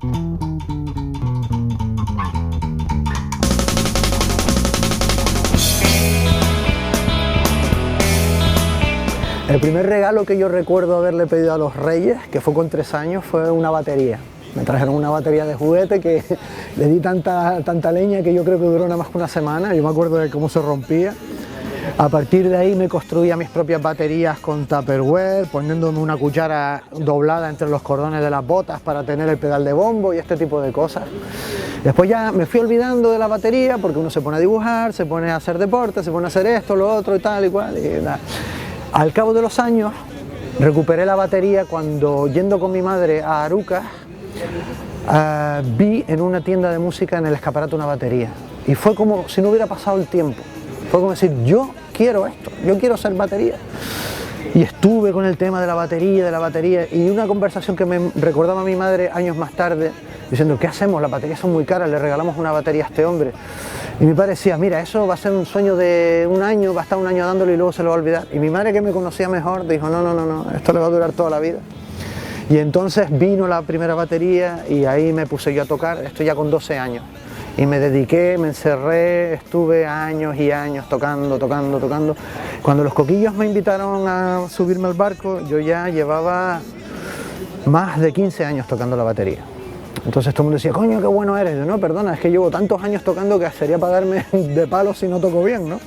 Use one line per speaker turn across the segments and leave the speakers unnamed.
El primer regalo que yo recuerdo haberle pedido a los Reyes, que fue con 3 años, fue una batería. Me trajeron una batería de juguete que le di tanta leña que yo creo que duró nada más que una semana. Yo me acuerdo de cómo se rompía. A partir de ahí me construía mis propias baterías con Tupperware, poniéndome una cuchara doblada entre los cordones de las botas para tener el pedal de bombo y este tipo de cosas. Después ya me fui olvidando de la batería porque uno se pone a dibujar, se pone a hacer deporte, se pone a hacer esto, lo otro y tal y cual. Al cabo de los años recuperé la batería cuando, yendo con mi madre a Arucas, vi en una tienda de música en el escaparate una batería y fue como si no hubiera pasado el tiempo. Fue como decir, yo quiero esto, yo quiero ser batería. Y estuve con el tema de la batería y una conversación que me recordaba a mi madre años más tarde diciendo, ¿qué hacemos? Las baterías son muy caras, le regalamos una batería a este hombre. Y mi padre decía, mira, eso va a ser un sueño de un año, va a estar un año dándolo y luego se lo va a olvidar. Y mi madre, que me conocía mejor, dijo, no, esto le va a durar toda la vida. Y entonces vino la primera batería y ahí me puse yo a tocar, esto ya con 12 años. Y me dediqué, me encerré, estuve años y años tocando. Cuando los Coquillos me invitaron a subirme al barco, yo ya llevaba más de 15 años tocando la batería. Entonces todo el mundo decía, coño, qué bueno eres. Yo, no, perdona, es que llevo tantos años tocando que sería para darme de palos si no toco bien, ¿no?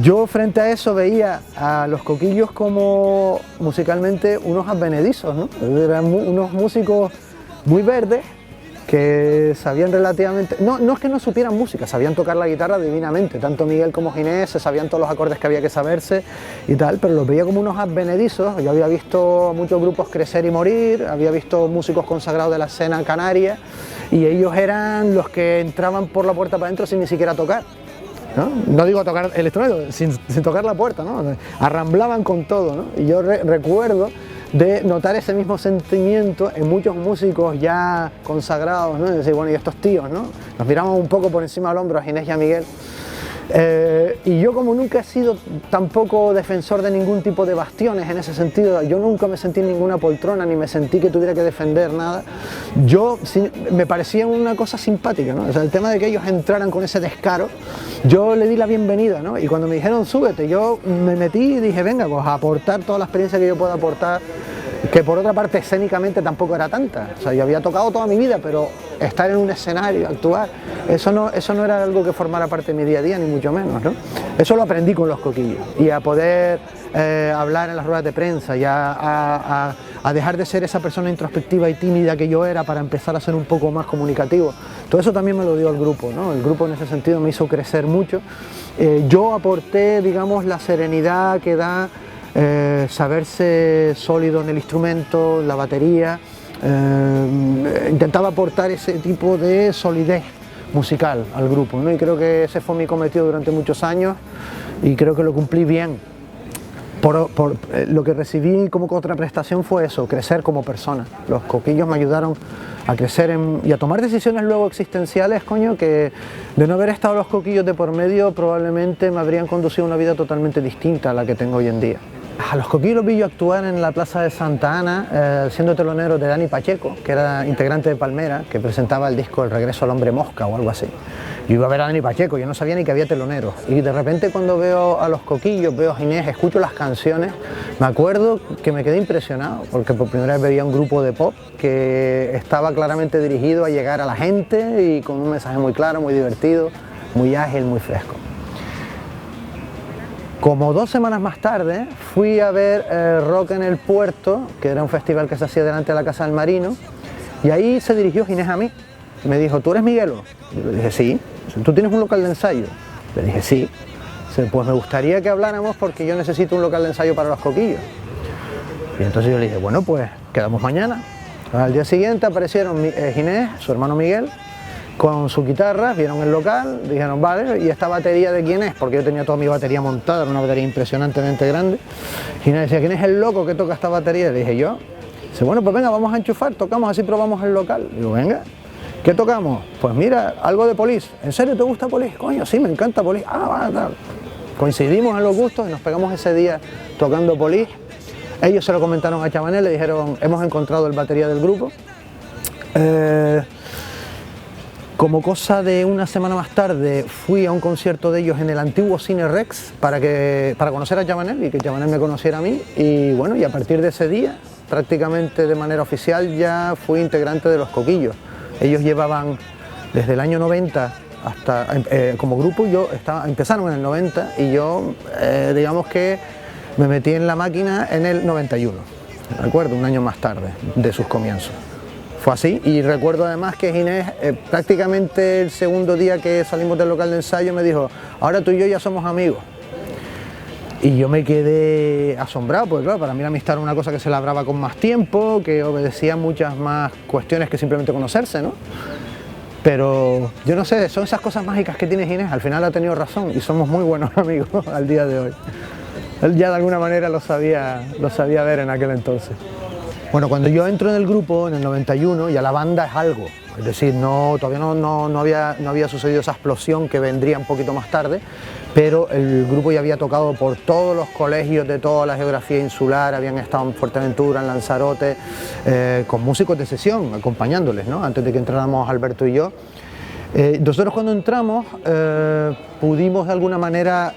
Yo frente a eso veía a los Coquillos como musicalmente unos advenedizos, ¿no? Eran unos músicos muy verdes que sabían relativamente, no es que no supieran música, sabían tocar la guitarra divinamente, tanto Miguel como Ginés, se sabían todos los acordes que había que saberse y tal, pero los veía como unos advenedizos. Yo había visto muchos grupos crecer y morir, había visto músicos consagrados de la escena canaria y ellos eran los que entraban por la puerta para adentro sin ni siquiera tocar. No digo tocar el instrumento, sin tocar la puerta, ¿no? Arramblaban con todo, ¿no? Y yo recuerdo de notar ese mismo sentimiento en muchos músicos ya consagrados, ¿no? Y decir, bueno, y estos tíos, ¿no? Nos miramos un poco por encima del hombro a Ginés y a Miguel. Y yo, como nunca he sido tampoco defensor de ningún tipo de bastiones en ese sentido, yo nunca me sentí en ninguna poltrona ni me sentí que tuviera que defender nada, me parecía una cosa simpática, ¿no? O sea, el tema de que ellos entraran con ese descaro, yo le di la bienvenida, ¿no? Y cuando me dijeron súbete, yo me metí y dije, venga, pues a aportar toda la experiencia que yo pueda aportar, que por otra parte escénicamente tampoco era tanta. O sea, yo había tocado toda mi vida, pero estar en un escenario, actuar, eso no era algo que formara parte de mi día a día, ni mucho menos, ¿no? Eso lo aprendí con los Coquillos, y a poder hablar en las ruedas de prensa, y a dejar de ser esa persona introspectiva y tímida que yo era para empezar a ser un poco más comunicativo. Todo eso también me lo dio el grupo, ¿no? El grupo en ese sentido me hizo crecer mucho. Yo aporté, digamos, la serenidad que da saberse sólido en el instrumento, la batería. Intentaba aportar ese tipo de solidez musical al grupo, ¿no? Y creo que ese fue mi cometido durante muchos años y creo que lo cumplí bien. Lo que recibí como contraprestación fue eso, crecer como persona. Los Coquillos me ayudaron a crecer y a tomar decisiones luego existenciales, coño, que de no haber estado los Coquillos de por medio probablemente me habrían conducido a una vida totalmente distinta a la que tengo hoy en día. A los Coquillos los vi yo actuar en la Plaza de Santa Ana, siendo telonero de Dani Pacheco, que era integrante de Palmera, que presentaba el disco El regreso al hombre mosca o algo así. Yo iba a ver a Dani Pacheco, yo no sabía ni que había teloneros. Y de repente cuando veo a los Coquillos, veo a Ginés, escucho las canciones, me acuerdo que me quedé impresionado, porque por primera vez veía un grupo de pop que estaba claramente dirigido a llegar a la gente y con un mensaje muy claro, muy divertido, muy ágil, muy fresco. Como 2 semanas más tarde fui a ver Rock en el Puerto, que era un festival que se hacía delante de la Casa del Marino, y ahí se dirigió Ginés a mí. Me dijo, ¿tú eres Miguelo? Yo le dije, sí. ¿Tú tienes un local de ensayo? Le dije, sí. Pues me gustaría que habláramos porque yo necesito un local de ensayo para los Coquillos. Y entonces yo le dije, bueno, pues quedamos mañana. Al día siguiente aparecieron Ginés, su hermano Miguel, con su guitarra, vieron el local, dijeron, vale, ¿y esta batería de quién es? Porque yo tenía toda mi batería montada, era una batería impresionantemente grande. Ginés decía, ¿quién es el loco que toca esta batería? Le dije, yo. Dice, bueno, pues venga, vamos a enchufar, tocamos, así probamos el local. Digo, venga, ¿qué tocamos? Pues mira, algo de Police. ¿En serio te gusta Police? Coño, sí, me encanta Police. Ah, va, tal. Coincidimos en los gustos y nos pegamos ese día tocando Police. Ellos se lo comentaron a Chabanel, le dijeron, hemos encontrado el batería del grupo. Como cosa de una semana más tarde fui a un concierto de ellos en el antiguo Cine Rex para conocer a Chabanel y que Chabanel me conociera a mí, y bueno, y a partir de ese día, prácticamente de manera oficial, ya fui integrante de Los Coquillos. Ellos llevaban desde el año 90 hasta, como grupo, empezaron en el 90 y yo, digamos que me metí en la máquina en el 91, recuerdo, un año más tarde de sus comienzos. Fue así, y recuerdo además que Ginés, prácticamente el segundo día que salimos del local de ensayo, me dijo, ahora tú y yo ya somos amigos. Y yo me quedé asombrado, porque claro, para mí la amistad era una cosa que se labraba con más tiempo, que obedecía muchas más cuestiones que simplemente conocerse, ¿no? Pero yo no sé, son esas cosas mágicas que tiene Ginés, al final ha tenido razón y somos muy buenos amigos al día de hoy. Él ya de alguna manera lo sabía ver en aquel entonces. Bueno, cuando yo entro en el grupo, en el 91, ya la banda es algo, es decir, todavía no había sucedido esa explosión que vendría un poquito más tarde, pero el grupo ya había tocado por todos los colegios de toda la geografía insular, habían estado en Fuerteventura, en Lanzarote, con músicos de sesión acompañándoles, ¿no? Antes de que entráramos Alberto y yo. Nosotros cuando entramos pudimos de alguna manera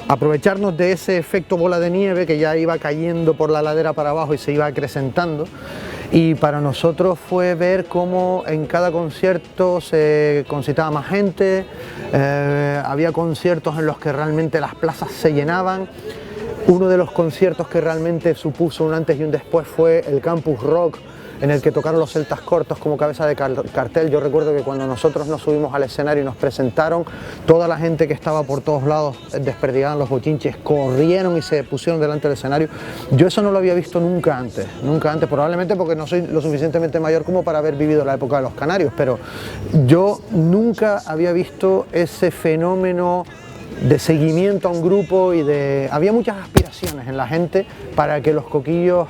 aprovecharnos de ese efecto bola de nieve que ya iba cayendo por la ladera para abajo y se iba acrecentando, y para nosotros fue ver cómo en cada concierto se concitaba más gente, había conciertos en los que realmente las plazas se llenaban. Uno de los conciertos que realmente supuso un antes y un después fue el Campus Rock, en el que tocaron los Celtas Cortos como cabeza de cartel. Yo recuerdo que cuando nosotros nos subimos al escenario y nos presentaron, toda la gente que estaba por todos lados desperdigaban los bochinches, corrieron y se pusieron delante del escenario. Yo eso no lo había visto nunca antes, probablemente porque no soy lo suficientemente mayor como para haber vivido la época de los Canarios, pero yo nunca había visto ese fenómeno de seguimiento a un grupo había muchas aspiraciones en la gente para que Los Coquillos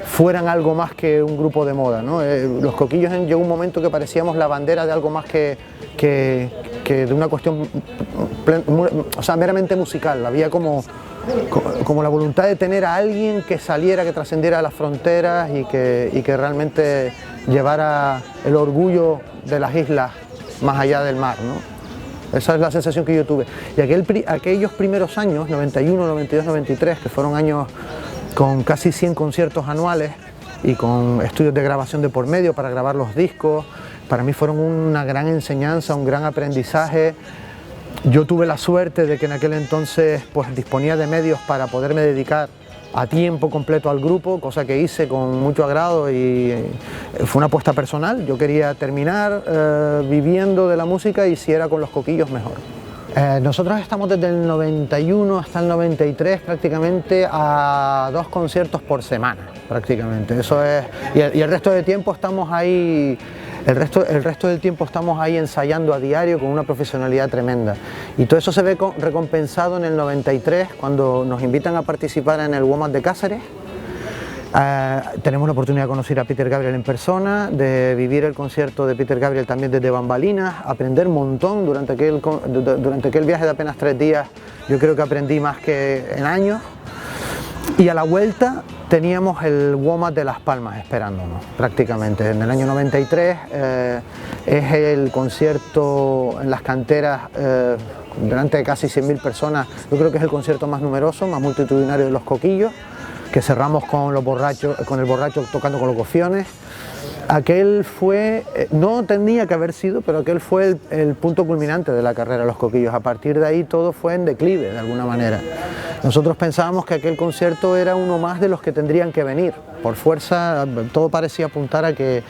fueran algo más que un grupo de moda, ¿no? Los Coquillos llegó un momento que parecíamos la bandera de algo más que de una cuestión meramente musical. Había como la voluntad de tener a alguien que saliera, que trascendiera las fronteras y que realmente llevara el orgullo de las islas más allá del mar, ¿no? Esa es la sensación que yo tuve. Y aquellos primeros años, 91, 92, 93, que fueron años con casi 100 conciertos anuales y con estudios de grabación de por medio para grabar los discos, para mí fueron una gran enseñanza, un gran aprendizaje. Yo tuve la suerte de que en aquel entonces pues disponía de medios para poderme dedicar a tiempo completo al grupo, cosa que hice con mucho agrado y fue una apuesta personal. Yo quería terminar viviendo de la música, y si era con Los Coquillos, mejor. Nosotros estamos desde el 91 hasta el 93 prácticamente a 2 conciertos por semana, prácticamente. Eso es, y el resto del tiempo estamos ahí. El resto del tiempo estamos ahí ensayando a diario con una profesionalidad tremenda. Y todo eso se ve recompensado en el 93, cuando nos invitan a participar en el WOMAD de Cáceres. Tenemos la oportunidad de conocer a Peter Gabriel en persona, de vivir el concierto de Peter Gabriel también desde bambalinas, aprender un montón durante aquel viaje de apenas 3 días. Yo creo que aprendí más que en años. Y a la vuelta teníamos el WOMAD de Las Palmas esperándonos, prácticamente. En el año 93 es el concierto en las canteras, delante de casi 100.000 personas. Yo creo que es el concierto más numeroso, más multitudinario de Los Coquillos, que cerramos con el borracho tocando con los Gofiones. Aquel fue, no tenía que haber sido, pero aquel fue el punto culminante de la carrera de Los Coquillos. A partir de ahí todo fue en declive, de alguna manera. Nosotros pensábamos que aquel concierto era uno más de los que tendrían que venir. Por fuerza, todo parecía apuntar a que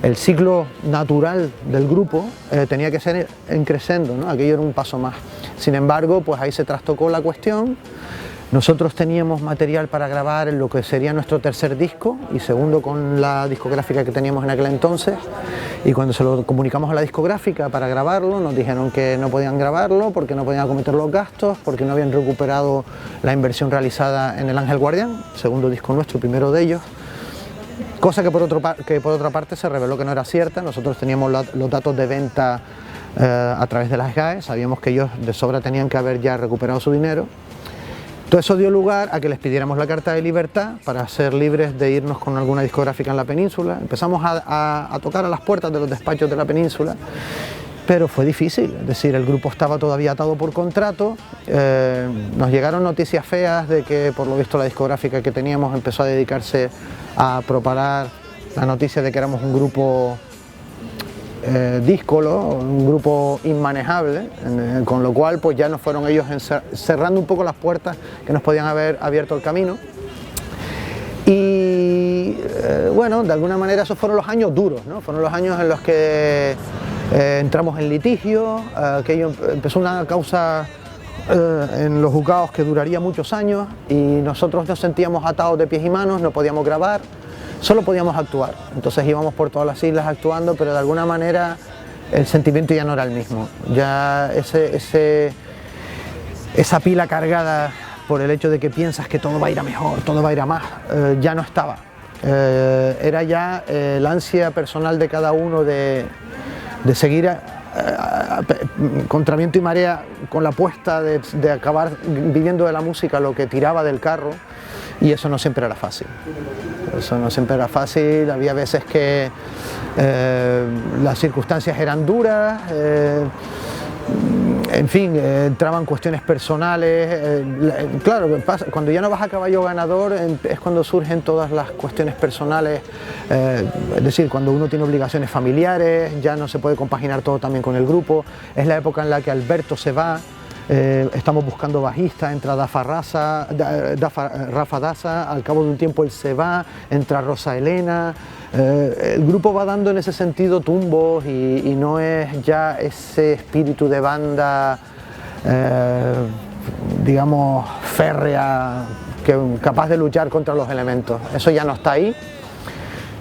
el ciclo natural del grupo tenía que ser en crescendo, ¿no? Aquello era un paso más. Sin embargo, pues ahí se trastocó la cuestión. Nosotros teníamos material para grabar en lo que sería nuestro tercer disco y segundo con la discográfica que teníamos en aquel entonces, y cuando se lo comunicamos a la discográfica para grabarlo nos dijeron que no podían grabarlo porque no podían acometer los gastos, porque no habían recuperado la inversión realizada en El Ángel Guardián, segundo disco nuestro, primero de ellos, cosa que por otra parte se reveló que no era cierta. Nosotros teníamos los datos de venta a través de las GAE, sabíamos que ellos de sobra tenían que haber ya recuperado su dinero. Todo eso dio lugar a que les pidiéramos la carta de libertad para ser libres de irnos con alguna discográfica en la península. Empezamos a tocar a las puertas de los despachos de la península, pero fue difícil, es decir, el grupo estaba todavía atado por contrato. Nos llegaron noticias feas de que por lo visto la discográfica que teníamos empezó a dedicarse a propagar la noticia de que éramos un grupo díscolo, un grupo inmanejable, con lo cual pues ya nos fueron ellos cerrando un poco las puertas que nos podían haber abierto el camino. Y bueno, de alguna manera esos fueron los años duros, ¿no? Fueron los años en los que entramos en litigio, que empezó una causa en los juzgados que duraría muchos años y nosotros nos sentíamos atados de pies y manos, no podíamos grabar, solo podíamos actuar. Entonces íbamos por todas las islas actuando, pero de alguna manera el sentimiento ya no era el mismo. Ya esa pila cargada por el hecho de que piensas que todo va a ir a mejor, todo va a ir a más, ya no estaba. Era ya la ansia personal de cada uno de seguir contra viento y marea con la apuesta de acabar viviendo de la música lo que tiraba del carro, y eso no siempre era fácil. Eso no siempre era fácil, había veces que las circunstancias eran duras, en fin, entraban cuestiones personales. Claro, cuando ya no vas a caballo ganador es cuando surgen todas las cuestiones personales, es decir, cuando uno tiene obligaciones familiares, ya no se puede compaginar todo también con el grupo. Es la época en la que Alberto se va, estamos buscando bajista, entra Rafa Daza, al cabo de un tiempo él se va, entra Rosa Elena. El grupo va dando en ese sentido tumbos y no es ya ese espíritu de banda, digamos, férrea, capaz de luchar contra los elementos. Eso ya no está ahí.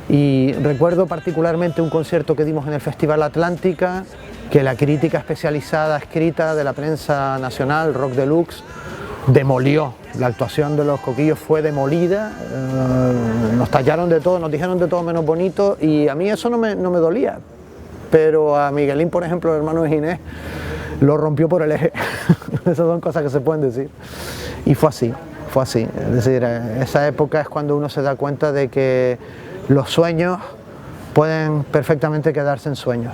Y recuerdo particularmente un concierto que dimos en el Festival Atlántica, que la crítica especializada escrita de la prensa nacional, Rock Deluxe, demolió. La actuación de los Coquillos fue demolida, nos tallaron de todo, nos dijeron de todo menos bonito, y a mí eso no me dolía, pero a Miguelín, por ejemplo, el hermano de Ginés, lo rompió por el eje. Esas son cosas que se pueden decir, y fue así, fue así. Es decir, esa época es cuando uno se da cuenta de que los sueños pueden perfectamente quedarse en sueños.